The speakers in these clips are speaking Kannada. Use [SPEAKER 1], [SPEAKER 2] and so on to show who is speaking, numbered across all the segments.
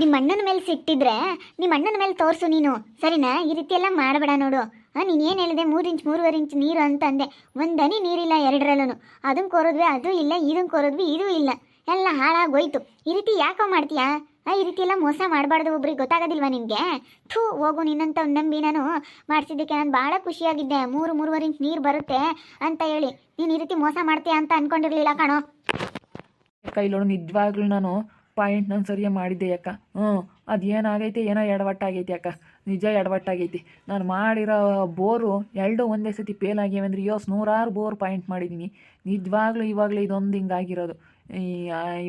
[SPEAKER 1] ನಿಮ್ಮ ಅಣ್ಣನ ಮೇಲೆ ಸಿಟ್ಟಿದ್ರೆ ನಿಮ್ಮ ಅಣ್ಣನ ಮೇಲೆ ತೋರಿಸು ನೀನು, ಸರಿನಾ? ಈ ರೀತಿ ಎಲ್ಲ ಮಾಡಬೇಡ ನೋಡು. ನೀನು ಏನು ಹೇಳಿದೆ, 3 ಇಂಚ್ 3.5 ಇಂಚ್ ನೀರು ಅಂತ ಅಂದೆ. ಒಂದನಿ ನೀರಿಲ್ಲ ಎರಡರಲ್ಲೂ. ಅದನ್ನು ಕೊರಿದ್ವಿ ಅದು ಇಲ್ಲ, ಇದನ್ನು ಕೊರಿದ್ವಿ ಇದು ಇಲ್ಲ, ಎಲ್ಲ ಹಾಳಾಗೋಯ್ತು. ಈ ರೀತಿ ಯಾಕೋ ಮಾಡ್ತೀಯಾ? ಈ ರೀತಿ ಎಲ್ಲ ಮೋಸ ಮಾಡಬಾರ್ದು, ಒಬ್ರಿಗೆ ಗೊತ್ತಾಗೋದಿಲ್ವಾ ನಿನಗೆ? ಥೂ ಹೋಗು, ನಿನ್ನಂತ ಒಂದು ನಂಬಿ ನಾನು ಮಾಡಿಸಿದ್ದಕ್ಕೆ ನಾನು ಭಾಳ ಖುಷಿಯಾಗಿದ್ದೆ. 3.5 ಇಂಚ್ ನೀರು ಬರುತ್ತೆ ಅಂತ ಹೇಳಿ ನೀನು ಈ ರೀತಿ ಮೋಸ ಮಾಡ್ತೀಯಾ ಅಂತ ಅಂದ್ಕೊಂಡಿರಲಿಲ್ಲ ಕಣೋ.
[SPEAKER 2] ಕೈಲೋಡು ನಿಜವಾಗ್ಲೂ ನಾನು ಪಾಯಿಂಟ್ ನಾನು ಸರಿಯಾಗಿ ಮಾಡಿದ್ದೆ ಅಕ್ಕ. ಅದು ಏನಾಗೈತೆ, ಏನೋ ಎಡವಟ್ಟಾಗೈತಿ ಅಕ್ಕ, ನಿಜ ಎಡವಟ್ಟಾಗೈತಿ. ನಾನು ಮಾಡಿರೋ ಬೋರು ಎರಡು ಒಂದೇ ಸತಿ ಫೇಲ್ ಆಗ್ಯಾವೆ ಅಂದರೆ ನೂರಾರು ಬೋರ್ ಪಾಯಿಂಟ್ ಮಾಡಿದ್ದೀನಿ. ನಿಜವಾಗ್ಲೂ ಇವಾಗಲೇ ಇದೊಂದು ಹಿಂಗಾಗಿರೋದು.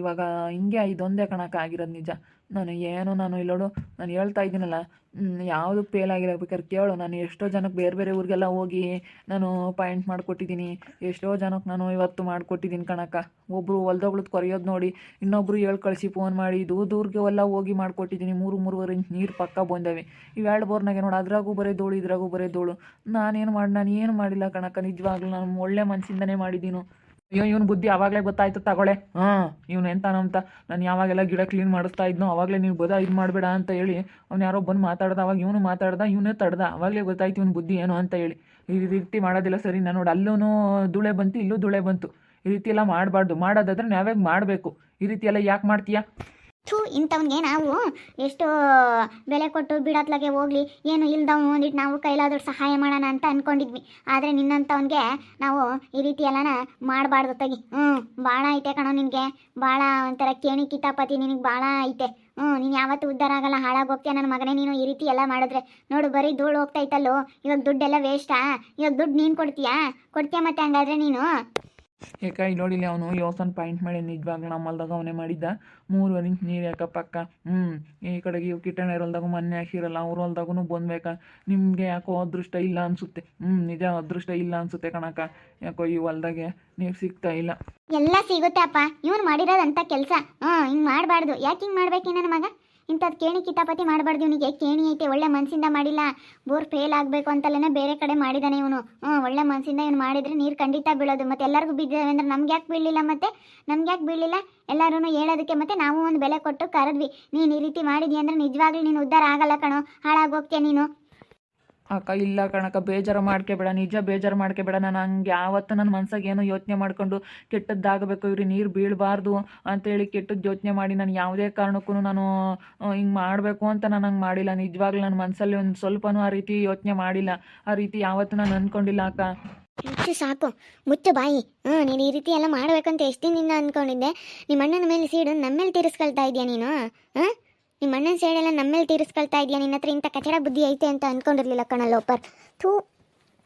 [SPEAKER 2] ಇವಾಗ ಹಿಂಗೆ ಇದೊಂದೇ ಕಣಕ್ಕೆ ಆಗಿರೋದು ನಿಜ. ನಾನು ಇಲ್ಲೋಡು, ನಾನು ಹೇಳ್ತಾ ಇದ್ದೀನಲ್ಲ, ಯಾವುದು ಫೇಲ್ ಆಗಿರಬೇಕಾದ್ರೆ ಕೇಳು. ನಾನು ಎಷ್ಟೋ ಜನಕ್ಕೆ ಬೇರೆ ಬೇರೆ ಊರಿಗೆಲ್ಲ ಹೋಗಿ ನಾನು ಪಾಯಿಂಟ್ ಮಾಡಿಕೊಟ್ಟಿದ್ದೀನಿ. ಎಷ್ಟೋ ಜನಕ್ಕೆ ನಾನು ಇವತ್ತು ಮಾಡಿಕೊಟ್ಟಿದ್ದೀನಿ ಕಣಕ್ಕ. ಒಬ್ಬರು ಹೊಲ್ದೊಬ್ಳದ್ದು ಕೊರೆಯೋದು ನೋಡಿ ಇನ್ನೊಬ್ಬರು ಹೇಳಿ ಕಳಿಸಿ ಫೋನ್ ಮಾಡಿ ದೂರಿಗೆ ಎಲ್ಲ ಹೋಗಿ ಮಾಡಿಕೊಟ್ಟಿದ್ದೀನಿ. 3.5 ಇಂಚ್ ನೀರು ಪಕ್ಕ ಬಂದವೆ. ಇವೆರಡು ಬೋರ್ನಾಗೆ ನೋಡಿ, ಅದ್ರಾಗೂ ಬರೀ ಧೂಳು ಇದ್ರಾಗೂ ಬರೀ ಧೂಳು. ನಾನು ಏನು ಮಾಡಿಲ್ಲ ಕಣಕ್ಕ. ನಿಜವಾಗ್ಲೂ ನಾನು ಒಳ್ಳೆ ಮನಸ್ಸಿಂದನೇ ಮಾಡಿದ್ದೀನು. ಅಯ್ಯೋ ಇವನು ಬುದ್ಧಿ ಆವಾಗಲೇ ಗೊತ್ತಾಯ್ತು ತಗೊಳ್ಳೆ. ಇವನು ಎಂತಾನಂತ ನಾನು ಯಾವಾಗೆಲ್ಲ ಗಿಡ ಕ್ಲೀನ್ ಮಾಡಿಸ್ತಾ ಇದ್ನೋ ಅವಾಗಲೇ ನೀವು ಇದು ಮಾಡಬೇಡ ಅಂತ ಹೇಳಿ ಅವ್ನು ಯಾರೋ ಬಂದು ಮಾತಾಡ್ದ. ಅವಾಗ ಇವನು ಮಾತಾಡ್ದ, ಇವನೇ ತಡ್ದ. ಅವಾಗಲೇ ಗೊತ್ತಾಯ್ತು ಇವನು ಬುದ್ಧಿ ಏನು ಅಂತ ಹೇಳಿ. ಈ ರೀತಿ ಮಾಡೋದಿಲ್ಲ ಸರಿ. ನಾನು ನೋಡಿ ಅಲ್ಲೂ ಧೂಳೆ ಬಂತು, ಇಲ್ಲೂ ಧೂಳೆ ಬಂತು. ಈ ರೀತಿ ಎಲ್ಲ ಮಾಡಬಾರ್ದು. ಮಾಡೋದಾದ್ರೆ ನಾವೇ ಮಾಡಬೇಕು. ಈ ರೀತಿ ಎಲ್ಲ ಯಾಕೆ ಮಾಡ್ತೀಯಾ?
[SPEAKER 1] ಇಂಥವ್ನಿಗೆ ನಾವು ಎಷ್ಟು ಬೆಲೆ ಕೊಟ್ಟು ಬಿಡತ್ಲಾಗೆ ಹೋಗ್ಲಿ, ಏನು ಇಲ್ದವನು ಅಂದಿಟ್ಟು ನಾವು ಕೈಲಾದ್ರೂ ಸಹಾಯ ಮಾಡೋಣ ಅಂತ ಅಂದ್ಕೊಂಡಿದ್ವಿ. ಆದರೆ ನಿನ್ನಂಥವ್ನಿಗೆ ನಾವು ಈ ರೀತಿ ಎಲ್ಲನ ಮಾಡಬಾರ್ದು ತೆಗಿ. ಭಾಳ ಐತೆ ಕಣೋ ನಿನಗೆ, ಭಾಳ ಒಂಥರ ಕೇಣಿ ಕಿತಾಪತಿ ನಿನಗೆ ಭಾಳ ಐತೆ. ನೀನು ಯಾವತ್ತೂ ಉದ್ಧಾರ ಆಗಲ್ಲ, ಹಾಳಾಗೋಗ್ತೀಯ ನನ್ನ ಮಗನೇ ನೀನು ಈ ರೀತಿ ಎಲ್ಲ ಮಾಡಿದ್ರೆ. ನೋಡು ಬರೀ ಧೂಳು ಹೋಗ್ತೈತಲ್ಲೋ, ಇವಾಗ ದುಡ್ಡೆಲ್ಲ ವೇಸ್ಟಾ? ಇವಾಗ ದುಡ್ಡು ನೀನು ಕೊಡ್ತೀಯಾ ಮತ್ತೆ ಹಂಗಾದ್ರೆ ನೀನು?
[SPEAKER 2] ಯಾಕೆ ಇಲ್ಲಿ ನೋಡಿಲ್ಲ, ಅವನು ಯೋಸನ್ ಪಾಯಿಂಟ್ ಮಾಡಿ ನಿಜವಾಗ್ಲೂ ನಮ್ಮಲ್ದಾಗ ಅವನೇ ಮಾಡಿದ್ದ. 3.5 ಇಂಚ್ ನೀರು ಯಾಕ ಪಕ್ಕ. ಈ ಕಡೆಗೆ ಇವು ಕಿಟ್ಟಣ್ಣ ಹೊಲ್ದಾಗೂ ಮೊನ್ನೆ ಹಾಕಿರಲ್ಲ, ಅವ್ರ ಹೊಲ್ದಾಗೂ ಬಂದ್ಬೇಕಾ? ನಿಮಗೆ ಯಾಕೋ ಅದೃಷ್ಟ ಇಲ್ಲ ಅನಿಸುತ್ತೆ. ನಿಜ ಅದೃಷ್ಟ ಇಲ್ಲ ಅನಿಸುತ್ತೆ ಕಣಕ್ಕ. ಯಾಕೋ ಈ ಹೊಲ್ದಾಗೆ ನೀರು ಸಿಗ್ತಾ ಇಲ್ಲ.
[SPEAKER 1] ಎಲ್ಲ ಸಿಗುತ್ತೆ ಅಪ್ಪ, ಇವನು ಮಾಡಿರೋದಂಥ ಕೆಲಸ. ಹಿಂಗೆ ಮಾಡಬಾರ್ದು. ಯಾಕೆ ಹಿಂಗೆ ಮಾಡ್ಬೇಕು ನನ್ನ ಮಗ? ಇಂಥದ್ದು ಕೇಣಿ ಕಿತಾಪತಿ ಮಾಡಬಾರ್ದು. ಇವನಿಗೆ ಕೇಣಿ ಐತೆ, ಒಳ್ಳೆ ಮನಸ್ಸಿಂದ ಮಾಡಿಲ್ಲ. ಬೋರ್ ಫೇಲ್ ಆಗಬೇಕು ಅಂತಲೇ ಬೇರೆ ಕಡೆ ಮಾಡಿದ್ದಾನೆ ಇವನು. ಒಳ್ಳೆ ಮನಸ್ಸಿಂದ ಇವನು ಮಾಡಿದರೆ ನೀರು ಖಂಡಿತ ಬೀಳೋದು. ಮತ್ತು ಎಲ್ಲರಿಗೂ ಬಿದ್ದಿದ್ದಾವೆ ಅಂದರೆ ನಮ್ಗೆ ಯಾಕೆ ಬೀಳಲಿಲ್ಲ? ನಮ್ಗೆ ಯಾಕೆ ಬೀಳಲಿಲ್ಲ? ಎಲ್ಲರೂ ಹೇಳೋದಕ್ಕೆ ಮತ್ತು ನಾವು ಒಂದು ಬೆಲೆ ಕೊಟ್ಟು ಕರೆದ್ವಿ. ನೀನು ಈ ರೀತಿ ಮಾಡಿದ್ವಿ ಅಂದರೆ ನಿಜವಾಗ್ಲೂ ನೀನು ಉದ್ಧಾರ ಆಗಲ್ಲ ಕಣೋ, ಹಾಳಾಗೋಗ್ತೀಯ ನೀನು.
[SPEAKER 2] ಅಕ್ಕ ಇಲ್ಲ ಕಣಕ್ಕ, ಬೇಜಾರು ಮಾಡ್ಕೋಬೇಡ, ನಿಜ ಬೇಜಾರು ಮಾಡ್ಕೋಬೇಡ. ನಾನು ಹಂಗೆ ಯಾವತ್ತೂ ನನ್ನ ಮನ್ಸಾಗ ಏನೋ ಯೋಚನೆ ಮಾಡ್ಕೊಂಡು ಕೆಟ್ಟದ್ದಾಗಬೇಕು, ಇವ್ರಿಗೆ ನೀರು ಬೀಳಬಾರ್ದು ಅಂತೇಳಿ ಕೆಟ್ಟದ್ದು ಯೋಚನೆ ಮಾಡಿ ನಾನು ಯಾವುದೇ ಕಾರಣಕ್ಕೂ ನಾನು ಹಿಂಗೆ ಮಾಡಬೇಕು ಅಂತ ನಾನು ಹಂಗೆ ಮಾಡಿಲ್ಲ. ನಿಜವಾಗ್ಲೂ ನನ್ನ ಮನಸ್ಸಲ್ಲಿ ಒಂದು ಸ್ವಲ್ಪನೂ ಆ ರೀತಿ ಯೋಚನೆ ಮಾಡಿಲ್ಲ. ಆ ರೀತಿ ಯಾವತ್ತೂ ನಾನು ಅಂದ್ಕೊಂಡಿಲ್ಲ ಅಕ್ಕ.
[SPEAKER 1] ಸಾಕು, ಮುಚ್ಚು ಬಾಯಿ. ನೀನು ಈ ರೀತಿ ಎಲ್ಲ ಮಾಡಬೇಕಂತ ಎಷ್ಟು ದಿನದಿಂದ ಅಂದ್ಕೊಂಡಿದ್ದೆ. ನಿಮ್ಮ ಅಣ್ಣನ ಮೇಲೆ ಸೀಡು ನಮ್ಮ ಮೇಲೆ ತೀರಿಸ್ಕೊಳ್ತಾ ಇದೆಯಾ ನೀನು? ನಿಮ್ಮ ಅಣ್ಣನ ಸೈಡೆಲ್ಲ ನಮ್ಮ ಮೇಲೆ ತೀರಿಸ್ಕೊಳ್ತಾ ಇದೆಯಾ? ನಿನ್ನ ಹತ್ರ ಇಂಥ ಕಚಡ ಬುದ್ಧಿ ಐತೆ ಅಂತ ಅಂದ್ಕೊಂಡಿರಲಿಲ್ಲ ಕಣ ಲೋಪರ್. ಥೂ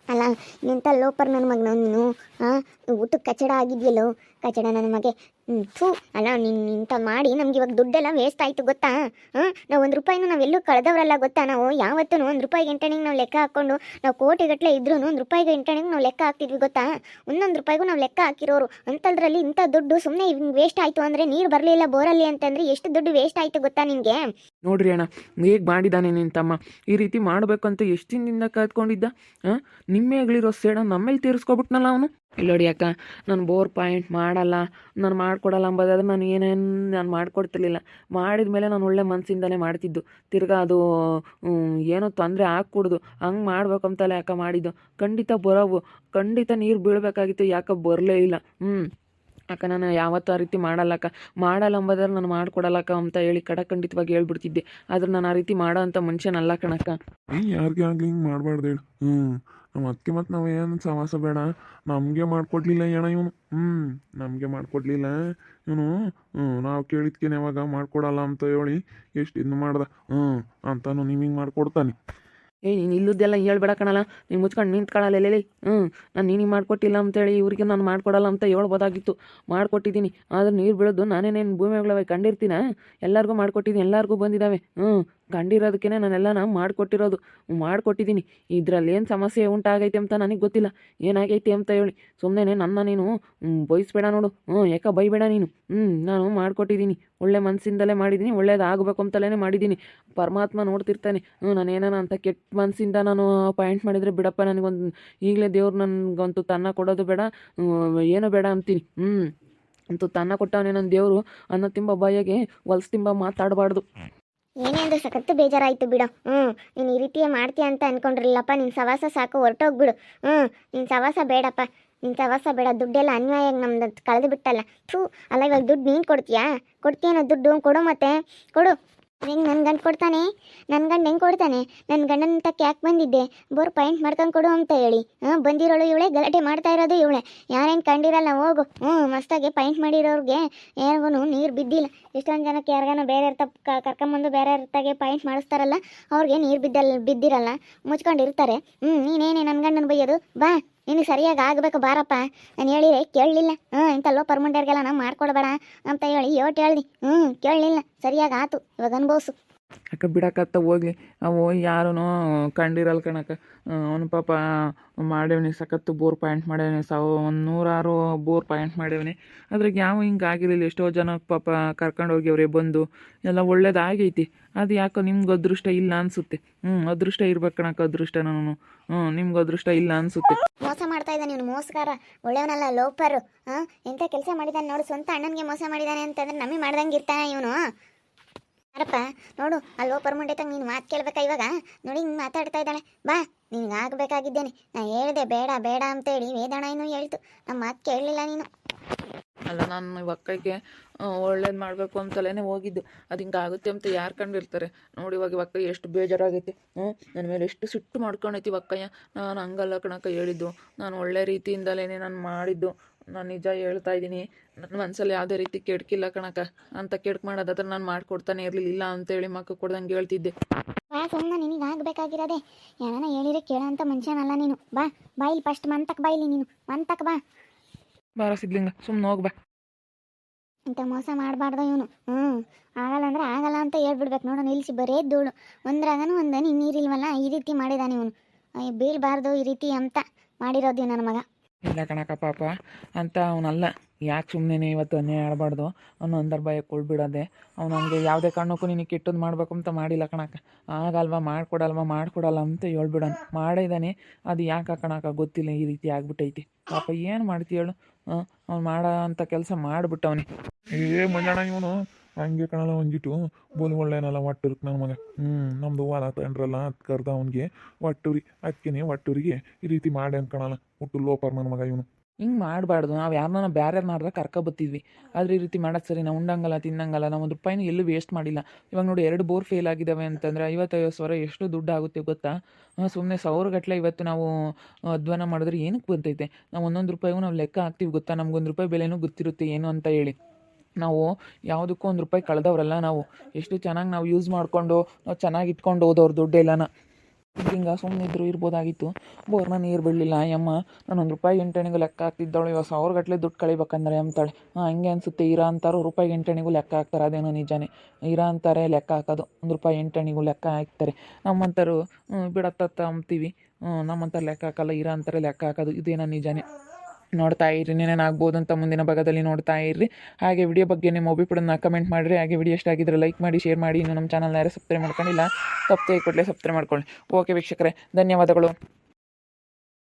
[SPEAKER 1] ಅಲ್ಲ, ಇಂಥ ಲೋಪರ್ ನನ್ನ ಮಗನ ನೀನು. ಊಟಕ್ಕೆ ಕಚಡ ಆಗಿದೆಯಲ್ಲೋ, ಕಚಡ ನನ್ನ ಮಗೆ. ಥೂ ಅಲ್ಲ, ನೀನು ಇಂಥ ಮಾಡಿ ನಮ್ಗೆ ಇವಾಗ ದುಡ್ಡೆಲ್ಲ ವೇಸ್ಟ್ ಆಯಿತು ಗೊತ್ತಾ? ನಾವು 1 ರೂಪಾಯಿನೂ ನಾವೆಲ್ಲೂ ಕಳೆದವ್ರಲ್ಲ ಗೊತ್ತಾ? ನಾವು ಯಾವತ್ತೂ 1 ರೂಪಾಯಿ ಗಂಟೆನಿಗೆ ನಾವು ಲೆಕ್ಕ ಹಾಕ್ಕೊಂಡು ನಾವು ಕೋಟಿಗಟ್ಟಲೆ ಇದ್ರೂ 1 ರೂಪಾಯಿ ಗಂಟೆನಿಗೆ ನಾವು ಲೆಕ್ಕ ಹಾಕ್ತಿದ್ವಿ ಗೊತ್ತಾ? 1 ರೂಪಾಯಿಗೂ ನಾವು ಲೆಕ್ಕ ಹಾಕಿರೋರು. ಅಂಥದ್ರಲ್ಲಿ ಇಂಥ ದುಡ್ಡು ಸುಮ್ಮನೆ ವೇಸ್ಟ್ ಆಯಿತು ಅಂದರೆ, ನೀರು ಬರಲಿಲ್ಲ ಬೋರಲ್ಲಿ ಅಂತಂದರೆ ಎಷ್ಟು ದುಡ್ಡು ವೇಸ್ಟ್ ಆಯಿತು ಗೊತ್ತಾ ನಿನಗೆ?
[SPEAKER 2] ನೋಡ್ರಿ ಅಣ್ಣ, ಹೇಗೆ ಮಾಡಿದ್ದಾನೆ ನಿನ್ನ ತಮ್ಮ. ಈ ರೀತಿ ಮಾಡಬೇಕು ಅಂತ ಎಷ್ಟು ದಿನದಿಂದ ಕಾದ್ಕೊಂಡಿದ್ದ. ನಿಮ್ಮೇಗಳಿರೋ ಸೇಡ ನಮ್ಮೇಲೆ ತೀರಿಸ್ಕೊಬಿಟ್ನಲ್ಲ ಅವನು. ಇಲ್ಲೋಡಿ ಅಕ್ಕ, ನಾನು ಬೋರ್ ಪಾಯಿಂಟ್ ಮಾಡಲ್ಲ, ನಾನು ಮಾಡಿಕೊಡಲ್ಲ ಅಂಬೋದಾದ್ರೆ ನಾನು ಮಾಡಿಕೊಡ್ತಿರ್ಲಿಲ್ಲ. ಮಾಡಿದ ಮೇಲೆ ನಾನು ಒಳ್ಳೆ ಮನಸ್ಸಿಂದಲೇ ಮಾಡ್ತಿದ್ದು. ತಿರ್ಗಾ ಅದು ಏನೋ ತೊಂದರೆ ಆಗ್ಕೊಡ್ದು ಹಂಗೆ ಮಾಡ್ಬೇಕಂತಲೇ ಅಕ್ಕ ಮಾಡಿದ್ದು. ಖಂಡಿತ ಬರೋವು, ಖಂಡಿತ ನೀರು ಬೀಳಬೇಕಾಗಿತ್ತು, ಯಾಕೆ ಬರಲೇ ಇಲ್ಲ. ಅಕ್ಕ ನಾನು ಯಾವತ್ತೂ ಆ ರೀತಿ ಮಾಡಲ್ಲಕ್ಕ, ಮಾಡಲ್ಲ ಅಂಬೋದಾದ್ರೆ ನಾನು ಮಾಡಿಕೊಡಲ್ಲಕ್ಕ ಅಂತ ಹೇಳಿ ಖಂಡಿತವಾಗಿ ಹೇಳ್ಬಿಡ್ತಿದ್ದೆ. ಆದ್ರೆ ನಾನು ಆ ರೀತಿ ಮಾಡೋ ಅಂಥ ಮನುಷ್ಯನಲ್ಲ ಕಣಕ್ಕ.
[SPEAKER 3] ಯಾರಿಗೆ ಆಗಲಿ ಹಿಂಗೆ ಮಾಡಬಾರ್ದು ಹೇಳು. ನಮ್ಮ ಅದಕ್ಕೆ ಮತ್ತು ನಾವು ಏನು ಸವಾಸ ಬೇಡ. ನಮಗೆ ಮಾಡಿಕೊಡ್ಲಿಲ್ಲ ಏಣ ಇವನು. ನಮಗೆ ಮಾಡಿಕೊಡ್ಲಿಲ್ಲ ಇವನು. ನಾವು ಕೇಳಿದ್ಕೇನೆ ಯಾವಾಗ ಮಾಡಿಕೊಡಲ್ಲ ಅಂತ ಹೇಳಿ ಎಷ್ಟು ಇದು ಮಾಡ್ದ. ಅಂತಾನು ನೀವು ಹಿಂಗೆ ಮಾಡಿಕೊಡ್ತಾನೆ.
[SPEAKER 2] ನೀನು ಇಲ್ಲದ್ದೆಲ್ಲ ಹೇಳ್ಬೇಡ ಕಣಲ್ಲ, ನೀನು ಮುಚ್ಕೊಂಡು ನಿಂತ್ಕೊಳ್ಳಲ್ಲ ಎಲ್ಲೇ. ನಾನು ನೀನು ಮಾಡಿಕೊಟ್ಟಿಲ್ಲ ಅಂತೇಳಿ ಇವ್ರಿಗೆ ನಾನು ಮಾಡಿಕೊಡಲ್ಲ ಅಂತ ಹೇಳ್ಬೋದಾಗಿತ್ತು. ಮಾಡಿಕೊಟ್ಟಿದ್ದೀನಿ, ಆದ್ರೆ ನೀರು ಬೀಳೋದು ನಾನೇನೇನು ಭೂಮಿ ಒಳಗೆ ಕಂಡಿರ್ತೀನ? ಎಲ್ಲರಿಗೂ ಮಾಡಿಕೊಟ್ಟಿದ್ದೀನಿ, ಎಲ್ಲರಿಗೂ ಬಂದಿದ್ದಾವೆ. ಕಂಡಿರೋದಕ್ಕೇ ನಾನೆಲ್ಲ ಮಾಡಿಕೊಟ್ಟಿರೋದು, ಮಾಡಿಕೊಟ್ಟಿದ್ದೀನಿ. ಇದರಲ್ಲಿ ಏನು ಸಮಸ್ಯೆ ಉಂಟಾಗೈತೆ ಅಂತ ನನಗೆ ಗೊತ್ತಿಲ್ಲ, ಏನಾಗೈತೆ ಅಂತ ಹೇಳಿ. ಸುಮ್ಮನೆ ನನ್ನ ನೀನು ಬಯಸ್ಬೇಡ ನೋಡು. ಯಾಕೆ ಬೈಬೇಡ ನೀನು. ನಾನು ಮಾಡಿಕೊಟ್ಟಿದ್ದೀನಿ, ಒಳ್ಳೆ ಮನಸ್ಸಿಂದಲೇ ಮಾಡಿದ್ದೀನಿ, ಒಳ್ಳೇದಾಗಬೇಕು ಅಂತಲೇ ಮಾಡಿದ್ದೀನಿ. ಪರಮಾತ್ಮ ನೋಡ್ತಿರ್ತಾನೆ. ನಾನೇನ ಅಂತ ಕೆಟ್ಟ ಮನಸ್ಸಿಂದ ನಾನು ಪಾಯಿಂಟ್ ಮಾಡಿದರೆ ಬಿಡಪ್ಪ, ನನಗೊಂದು ಈಗಲೇ ದೇವ್ರು ನನಗಂತೂ ತನ್ನ ಕೊಡೋದು ಬೇಡ, ಏನೂ ಬೇಡ ಅಂತೀನಿ. ಅಂತೂ ತನ್ನ ಕೊಟ್ಟವನೇ ನನ್ನ ದೇವರು. ಅನ್ನ ತಿಂಬ ಬಾಯಿಗೆ ಹೊಲ್ಸು ತಿಂಬ ಮಾತಾಡಬಾರ್ದು.
[SPEAKER 1] ಏನೇ ಅಂದ್ರೆ ಸಖತ್ತು ಬೇಜಾರಾಯಿತು ಬಿಡು. ನೀನು ಈ ರೀತಿಯೇ ಮಾಡ್ತೀಯ ಅಂತ ಅನ್ಕೊಂಡಿರಲಿಲ್ಲಪ್ಪ. ನಿನ್ನ ಸವಾಸ ಸಾಕು, ಹೊರಟೋಗ್ಬಿಡು. ನಿನ್ನ ಸವಾಸ ಬೇಡಪ್ಪ, ನಿನ್ನ ಸವಾಸ ಬೇಡ. ದುಡ್ಡೆಲ್ಲ ಅನ್ಯಾಯಾಗಿ ನಮ್ದು ಕಳೆದು ಬಿಟ್ಟಲ್ಲ. ಥೂ, ಅಲ್ಲ ಇವಾಗ ದುಡ್ಡು ನೀನು ಕೊಡ್ತೀಯೇನೋ ದುಡ್ಡು? ಕೊಡು ಮತ್ತೆ, ಕೊಡು. ಹೆಂಗೆ ನನ್ನ ಗಂಡು ಕೊಡ್ತಾನೆ? ನನ್ನ ಗಂಡು ಹೆಂಗೆ ಕೊಡ್ತಾನೆ? ನನ್ನ ಗಂಡನ ತಕ್ಕ ಯಾಕೆ ಬಂದಿದ್ದೆ? ಬೋರ್ ಪಾಯಿಂಟ್ ಮಾಡ್ಕೊಂಡು ಕೊಡು ಅಂತ ಹೇಳಿ. ಬಂದಿರೋಳು ಇವಳೆ, ಗಲಾಟೆ ಮಾಡ್ತಾ ಇರೋದು ಇವಳೆ. ಯಾರೇನು ಕಂಡಿರಲ್ಲ, ಹೋಗು. ಮಸ್ತಾಗಿ ಪಾಯಿಂಟ್ ಮಾಡಿರೋರಿಗೆ ಯಾರಿಗೂ ನೀರು ಬಿದ್ದಿಲ್ಲ. ಎಷ್ಟೊಂದು ಜನಕ್ಕೆ ಯಾರಿಗಾನ ಬೇರೆ ಕರ್ಕೊಂಬಂದು ಬೇರೆ ಇರ್ತಾಗೆ ಪಾಯಿಂಟ್ ಮಾಡಿಸ್ತಾರಲ್ಲ, ಅವ್ರಿಗೆ ನೀರು ಬಿದ್ದಿರಲ್ಲ, ಮುಚ್ಕೊಂಡಿರ್ತಾರೆ. ನೀನೇನೇ ನನ್ನ ಗಂಡನ ಬೈಯೋದು? ಬಾ, ನಿನಗೆ ಸರಿಯಾಗಿ ಆಗಬೇಕು, ಬಾರಪ್ಪ. ನಾನು ಹೇಳಿದೆ ಕೇಳಲಿಲ್ಲ. ಇಂಥ ಲೋ ಪರ್ಮಂಡರ್ಗೆಲ್ಲ ನಾವು ಮಾಡ್ಕೊಡ್ಬೇಡ ಅಂತ ಹೇಳಿ ಹೇಳ್ದಿ. ಕೇಳಲಿಲ್ಲ, ಸರಿಯಾಗಿ ಆತು. ಇವಾಗ ಅನ್ಭವ್ಸು.
[SPEAKER 2] ಅಕ್ಕ ಬಿಡಕತ್ತ ಹೋಗ್ಲಿ. ಅವು ಯಾರೂ ಕಂಡಿರಲ್ಲ ಕಣಕ್ಕ. ಅವನು ಪಾಪ ಮಾಡೇವನಿ, ಸಖತ್ತು ಬೋರ್ ಪಾಯಿಂಟ್ ಮಾಡೇವನಿ. 106 ಬೋರ್ ಪಾಯಿಂಟ್ ಮಾಡೇವನಿ. ಅದ್ರಾಗ ಯಾವ ಹಿಂಗೆ ಆಗಿರಲಿಲ್ಲ. ಎಷ್ಟೋ ಜನ ಪಾಪ ಕರ್ಕೊಂಡು ಹೋಗ್ಯವ್ರೆ ಬಂದು, ಎಲ್ಲ ಒಳ್ಳೇದಾಗೈತಿ. ಅದು ಯಾಕೋ ನಿಮ್ಗೆ ಅದೃಷ್ಟ ಇಲ್ಲ ಅನಿಸುತ್ತೆ. ಅದೃಷ್ಟ ಇರ್ಬೇಕು ಕಣಕ್ಕ, ಅದೃಷ್ಟ ನಾನು. ನಿಮ್ಗೆ ಅದೃಷ್ಟ ಇಲ್ಲ ಅನಿಸುತ್ತೆ.
[SPEAKER 1] ಮೋಸ ಮಾಡ್ತಾ ಇದ್ದಾನೆ ಇವನು, ಮೋಸಗಾರ. ಒಳ್ಳೆಯವನಲ್ಲ, ಲೋಪರು. ಎಂಥ ಕೆಲಸ ಮಾಡಿದಾನೆ ನೋಡು. ಸ್ವಂತ ಅಣ್ಣನಿಗೆ ಮೋಸ ಮಾಡಿದ್ದಾನೆ ಅಂತಂದ್ರೆ ನಮಗೆ ಮಾಡ್ದಂಗೆ ಇರ್ತಾನೆ ಇವನು. ಯಾರಪ್ಪ ನೋಡು, ಅಲ್ಲೋ ಪರ್ಮುಂಡೆ ನೀನು ಮಾತು ಕೇಳ್ಬೇಕಾ ಇವಾಗ? ನೋಡಿ ಹಿಂಗೆ ಮಾತಾಡ್ತಾ ಇದ್ದಾಳೆ. ಬಾ, ನಿನ್ಗೆ ಆಗಬೇಕಾಗಿದ್ದೇನೆ. ನಾನು ಹೇಳಿದೆ ಬೇಡ ಬೇಡ ಅಂತೇಳಿ, ವೇದಣ್ಣ ಇನ್ನೂ ಹೇಳ್ತು. ನಮ್ಮ ಮಾತು ಕೇಳಲಿಲ್ಲ ನೀನು.
[SPEAKER 2] ಅಲ್ಲ, ನಾನು ಇವಕ್ಕಗೆ ಒಳ್ಳೇದು ಮಾಡಬೇಕು ಅಂತಲೇ ಹೋಗಿದ್ದು. ಅದು ಹಿಂಗೆ ಆಗುತ್ತೆ ಅಂತ ಯಾರು ಕಂಡಿರ್ತಾರೆ ನೋಡಿ. ಇವಾಗ ಇವಕ್ಕ ಎಷ್ಟು ಬೇಜಾರಾಗೈತಿ. ನನ್ನ ಮೇಲೆ ಎಷ್ಟು ಸಿಟ್ಟು ಮಾಡ್ಕೊಂಡೈತಿ ಇವಕ್ಕಯ್ಯ. ನಾನು ಹಂಗಲ್ಲ ಕಣಕ್ಕ ಹೇಳಿದ್ದು. ನಾನು ಒಳ್ಳೆ ರೀತಿಯಿಂದಲೇ ನಾನು ಮಾಡಿದ್ದು. ನಾನು ನಿಜ ಹೇಳ್ತಾ ಇದ್ದೀನಿ. ನನ್ನ ಮನಸ್ಸಲ್ಲಿ ಯಾವುದೇ ರೀತಿ ಕೆಡ್ಕಿಲ್ಲ ಕಣಕ್ಕ. ಅಂತ ಕೆಡ್ಕು ಮಾಡೋದಾದ್ರೆ ನಾನು ಮಾಡಿಕೊಡ್ತಾನೆ ಇರಲಿಲ್ಲ ಅಂತೇಳಿ ಮಕ್ಕ ಕೊಡ್ದಂಗೆ ಹೇಳ್ತಿದ್ದೆ.
[SPEAKER 1] ಬಾ, ಸುಮ್ಮನೆ ನಿನಗೆ ಆಗಬೇಕಾಗಿರೋದೆ. ಯಾರನ್ನ ಹೇಳಿದ್ರೆ ಕೇಳೋಂಥ ಮನುಷ್ಯನಲ್ಲ ನೀನು. ಬಾ, ಬಾಯಿಲಿ ಫಸ್ಟ್ ಮಂತಕ್ಕೆ ಬಾಯಿಲಿ ನೀನು, ಮಂತಕ್ಕೆ ಬಾ.
[SPEAKER 2] ಬಾರ ಸಿದ್ಲಿಂಗ, ಸುಮ್ಮನೆ ಹೋಗ್ಬಾ.
[SPEAKER 1] ಇಂಥ ಮೋಸ ಮಾಡಬಾರ್ದು ಇವನು. ಆಗಲ್ಲ ಅಂದ್ರೆ ಆಗಲ್ಲ ಅಂತ ಹೇಳ್ಬಿಡ್ಬೇಕು. ನೋಡು, ನಿಲ್ಲಿಸಿ ಬರೇ ಧೂಳು. ಒಂದ್ರಾಗನು ಒಂದನಿ ನೀರಿಲ್ವಲ್ಲ, ಈ ರೀತಿ ಮಾಡಿದಾನೆ ಇವನು. ಬೀಳ್ಬಾರ್ದು ಈ ರೀತಿ ಅಂತ ಮಾಡಿರೋದು ನನ್ನ ಮಗ.
[SPEAKER 2] ಇಲ್ಲ ಕಣಕ್ಕ, ಪಾಪ ಅಂತ ಅವನಲ್ಲ. ಯಾಕೆ ಸುಮ್ಮನೆ ಇವತ್ತು ಅನ್ಯಾಯ ಆಡಬಾರ್ದು ಅವನು ಅಂದರ್ ಭಯ ಕೊಳ್ಬಿಡೋದೆ. ಅವ್ನು ಹಂಗೆ ಯಾವುದೇ ಕಾರಣಕ್ಕೂ ನಿನಗೆ ಕೆಟ್ಟದ್ದು ಮಾಡಬೇಕು ಅಂತ ಮಾಡಿಲ್ಲ ಕಣಕ್ಕ. ಆಗಲ್ವಾ, ಮಾಡ್ಕೊಡಲ್ಲ ಅಂತ ಹೇಳ್ಬಿಡೋಣ. ಮಾಡಿದ್ದಾನೆ, ಅದು ಯಾಕೆ ಕಣಕ್ಕ ಗೊತ್ತಿಲ್ಲ. ಈ ರೀತಿ ಆಗ್ಬಿಟ್ಟೈತಿ. ಪಾಪ ಏನು ಮಾಡ್ತೀಯ ಹೇಳು? ಅವ್ನು ಮಾಡೋ ಅಂಥ ಕೆಲಸ ಮಾಡಿಬಿಟ್ಟವನಿ.
[SPEAKER 3] ಮಂಜಣ್ಣ ಇವನು ಹಂಗೆ ಕಣಲ್ಲ, ಒಂದಿಟ್ಟು ಬೋಲ್ ಒಳ್ಳೆನಲ್ಲ, ಒಟ್ಟುರ್ಕ್ ನನ್ನ ಮಗ. ನಮ್ಮದು ಹೊಲ ತಂಡ್ರಲ್ಲ, ಅದು ಕರ್ದ ಅವನಿಗೆ ಒಟ್ಟುರಿ. ಅದಕ್ಕೇನೆ ಒಟ್ಟುರಿಗೆ ಈ ರೀತಿ ಮಾಡಿ ಅನ್ಕಣಲ್ಲ, ಹುಟ್ಟು ಲೋಪರ್ ನನ್ನ ಮಗ ಇವನು.
[SPEAKER 2] ಹಿಂಗೆ ಮಾಡಬಾರ್ದು. ನಾವು ಯಾರನ್ನ ಬೇರೆ ಮಾಡಿದ್ರೆ ಕರ್ಕೊಬತ್ತಿದ್ವಿ. ಆದರೆ ಈ ರೀತಿ ಮಾಡೋದು ಸರಿ? ನಾವು ಉಂಡಂಗಲ್ಲ, ತಿನ್ನಂಗಲ್ಲ. ನಾವು ₹1 ಎಲ್ಲೂ ವೇಸ್ಟ್ ಮಾಡಿಲ್ಲ. ಇವಾಗ ನೋಡಿ, 2 ಬೋರ್ ಫೇಲ್ ಆಗಿದ್ದಾವೆ ಅಂತಂದರೆ 55,000 ಎಷ್ಟು ದುಡ್ಡು ಆಗುತ್ತೆ ಗೊತ್ತಾ? ಸುಮ್ಮನೆ 1,000 ಇವತ್ತು ನಾವು ಅಧ್ವಾನ ಮಾಡಿದ್ರೆ ಏನಕ್ಕೆ ಬಂತೈತೆ? ನಾವು ₹1 ನಾವು ಲೆಕ್ಕ ಹಾಕ್ತೀವಿ ಗೊತ್ತಾ? ನಮ್ಗೆ ₹1 ಬೆಲೆನೂ ಗೊತ್ತಿರುತ್ತೆ ಏನು ಅಂತ ಹೇಳಿ. ನಾವು ಯಾವುದಕ್ಕೂ ₹1 ಕಳೆದವ್ರಲ್ಲ ನಾವು. ಎಷ್ಟು ಚೆನ್ನಾಗಿ ನಾವು ಯೂಸ್ ಮಾಡಿಕೊಂಡು, ನಾವು ಚೆನ್ನಾಗಿ ಇಟ್ಕೊಂಡು ಹೋದವ್ರು ದುಡ್ಡೆಲ್ಲನ. ಹಿಂಗೆ ಸುಮ್ಮನೆ ಇದ್ರು ಇರ್ಬೋದಾಗಿತ್ತು. ಬೋರ್ನ ನೀರು ಬಿಡಲಿಲ್ಲ ಅಯ್ಯಮ್ಮ. ನಾನು ₹1 ಗಂಟೆಣಿಗೂ ಲೆಕ್ಕ ಹಾಕ್ತಿದ್ದವಳು. ಇವಾಗ 1,000 ದುಡ್ಡು ಕಳಿಬೇಕಂದ್ರೆ ಅಂತಾಳೆ. ಹಂಗೆ ಅನಿಸುತ್ತೆ. ಇರಾ ಅಂತಾರು ₹1 ಗಂಟೆಣಿಗೂ ಲೆಕ್ಕ ಹಾಕ್ತಾರೆ. ಅದೇನೋ ನಿಜಾನೇ. ಇರಾ ಅಂತಾರೆ ಲೆಕ್ಕ ಹಾಕೋದು. ₹1 ಗಂಟೆಣಿಗೂ ಲೆಕ್ಕ ಹಾಕ್ತಾರೆ. ನಮ್ಮಂಥರು ಬಿಡತ್ತ ಅಂತೀವಿ. ನಮ್ಮಂಥರು ಲೆಕ್ಕ ಹಾಕಲ್ಲ. ಇರಾ ಅಂತಾರೆ ಲೆಕ್ಕ ಹಾಕೋದು. ಇದೇನೋ ನಿಜಾನೇ. ನೋಡ್ತಾ ಇರ್ರಿ, ಏನೇನಾಗ್ಬೋದು ಅಂತ ಮುಂದಿನ ಭಾಗದಲ್ಲಿ ನೋಡ್ತಾ ಇರ್ರಿ. ಹಾಗೆ ವಿಡಿಯೋ ಬಗ್ಗೆ ನಿಮ್ಮ ಅಭಿಪ್ರಾಯನ ಕಮೆಂಟ್ ಮಾಡಿರಿ. ಹಾಗೆ ವಿಡಿಯೋ ಇಷ್ಟ ಆಗಿದ್ರೆ ಲೈಕ್ ಮಾಡಿ, ಶೇರ್ ಮಾಡಿ. ಇನ್ನು ನಮ್ಮ ಚಾನಲ್ನ ಯಾರು ಸಬ್ಸ್ಕ್ರೈಬ್ ಮಾಡ್ಕೊಂಡಿಲ್ಲ, ಸಬ್ಸ್ಕ್ರೈಬ್ ಕೊಡಲೇ ಸಬ್ಸ್ಕ್ರೈಬ್ ಮಾಡ್ಕೊಳ್ಳಿ. ಓಕೆ ವೀಕ್ಷಕರೇ, ಧನ್ಯವಾದಗಳು.